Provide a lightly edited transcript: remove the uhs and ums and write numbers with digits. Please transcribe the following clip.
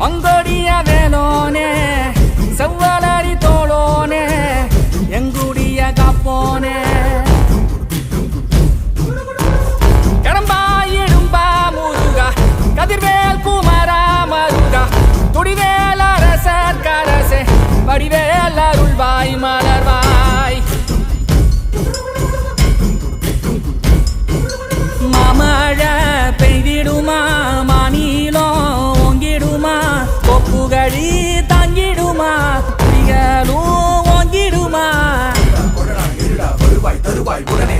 வங்கொடிய வேலோனே செவ்வலரி தோளோனே எங்குடிய காப்போனே கடம்பாயிடும்பா முருகா கதிர்வேல் குமரா மருகா துடிவேல் அரசர் கரசே வடிவேல் அருள்வாய் மலர்வாய் மாமழை பெய்திடுமா மாநிலம் ஓங்கிடுமா கொப்புகழி தாங்கிடுமா குடிகளும் ஓங்கிடுமா வருவாய் தருவாய் உடனே